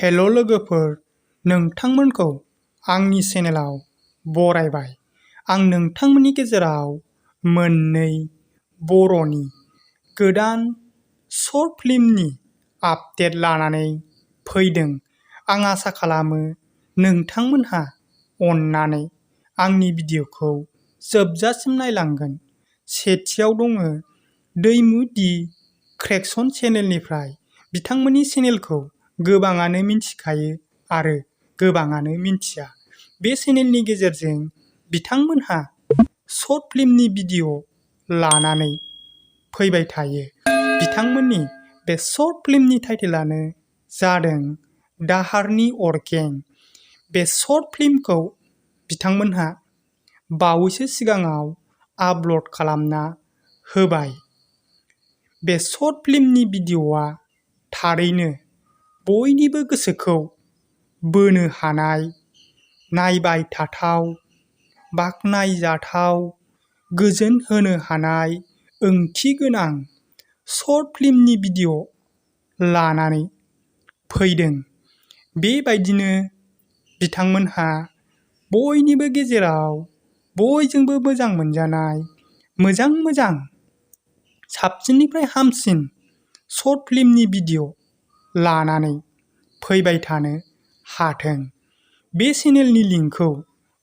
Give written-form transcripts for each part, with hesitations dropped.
हेल' लोगोफोर, नोंथांमोनखौ आंनि चेनेलाव बरायबाय। आं नोंथांमोननि गेजेराव मोननै बर'नि गोदान शर्ट फिल्मनि आपडेट लानानै फैदों। आं आसा खालामो नोंथांमोनहा अननानै आंनि भिडिअखौ जोबजासिम नायलांगोन। सेथियाव दङ दैमु दि क्रेकसन चेनेलनिफ्राय। बिथांमोननि चेनेलखौ गोबाङानो मिन्थिखायो आरो गोबाङानो मिन्थिया। बे चेनेलनि गेजेरजों बिथांमोनहा शर्ट फिल्मनि भिडिअ लानानै फैबाय थायो। बिथांमोननि बे शर्ट फिल्मनि टाइटेलानो जादों दाहारनि अरगें। बे शर्ट फिल्मखौ बिथांमोनहा बावैसो सिगाङाव आपल'ड खालामना होबाय। बे शर्ट फिल्मनि भिडिअआ थारैनो बयनिबो गोसोखौ बोनो हानाय, नायबाय थाथाव, बाख्नायजाथाव, गोजोन होनो हानाय, ओंथि गोनां शर्ट फिल्मनि भिडिअ लानानै फैदों। बेबायदिनो बिथांमोनहा बयनिबो गेजेराव बयजोंबो मोजां मोनजानाय मोजां साबसिननिफ्राय हामसिन शर्ट फिल्मनि भिडिअ लानानै फैबाय थानो हाथों। बे चेनेलनि लिंकखौ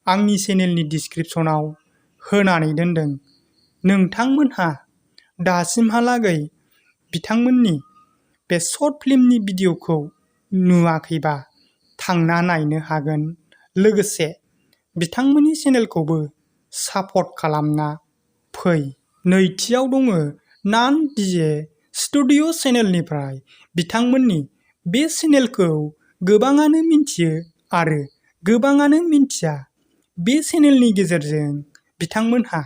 आंनि चेनेलनि डिस्क्रिप्शनाव होनानै दोनदों। नोंथांमोनहा दासिमहालागै बिथांमोननि बे शर्ट फिल्मनि भिडिअखौ नुवाखैबा थांना नायनो हागोन। लोगोसे बिथांमोननि चेनेलखौबो सापर्ट खालामना फै। नैथियाव दङ नान डिजे स्टुडिअ चेनेलनिफ्राय। बिथांमोननि बे चेनेलखौ गोबाङानो मिन्थियो आरो गोबाङानो मिन्थिया। बे चेनेलनि गेजेरजों बिथांमोनहा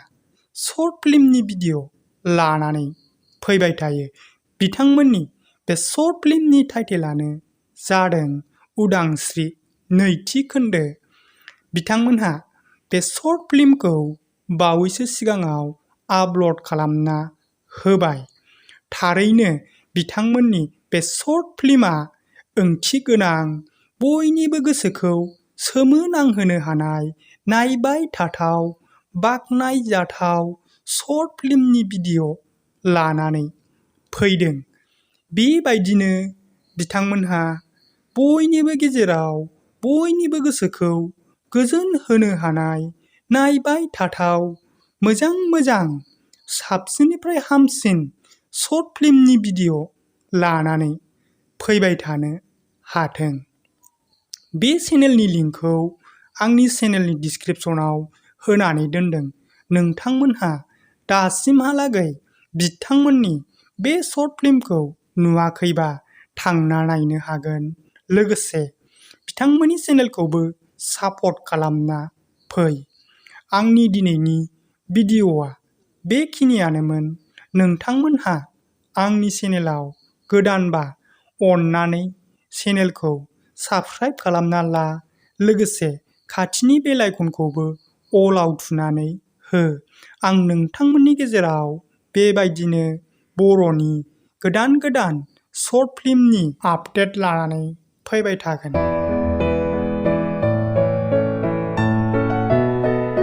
शर्ट फिल्मनि भिडिअ लानानै फैबाय थायो। बिथांमोननि बे शर्ट फिल्मनि टाइटेलानो जादों उदांस्रि नैथि खोन्दो। बिथांमोनहा बे शर्ट फिल्मखौ बावैसो सिगाङाव आपल'ड खालामना होबाय। थारैनो बिथांमोननि बे शर्ट फिल्मआ ओंथि गोनां, बयनिबो गोसोखौ सोमोनांहोनो हानाय, नायबाय थाथाव, बाख्नायजाथाव शर्ट फिल्मनि भिडिअ लानानै फैदों। बेबायदिनो बिथांमोनहा बयनिबो गेजेराव बयनिबो गोसोखौ गोजोन होनो हानाय, नायबाय थाथाव, मोजां साबसिननिफ्राय हामसिन शर्ट फिल्मनि भिडिअ लानानै फैबाय थानो हाथों। बे चेनेलनि लिंकखौ आंनि चेनेलनि डिस्क्रिप्शनाव होनानै दोनदों। नोंथांमोनहा दासिमहालागै बिथांमोननि बे शर्ट फिल्मखौ नुवाखैबा थांना नायनो हागोन। लोगोसे बिथांमोननि चेनेलखौबो सापर्ट खालामना फै। आंनि दिनैनि भिडिअआ बेखिनियानोमोन। नोंथांमोनहा आंनि चेनेलाव गोदानबा अननानै चेनेलखौ साबस्क्राइब खालामना ला। लोगोसे खाथिनि बेल आइकनखौबो अलआव थुनानै हो। आं नोंथांमोननि गेजेराव बेबायदिनो बर'नि गोदान शर्ट फिल्मनि आपडेट लानानै फैबाय थागोन।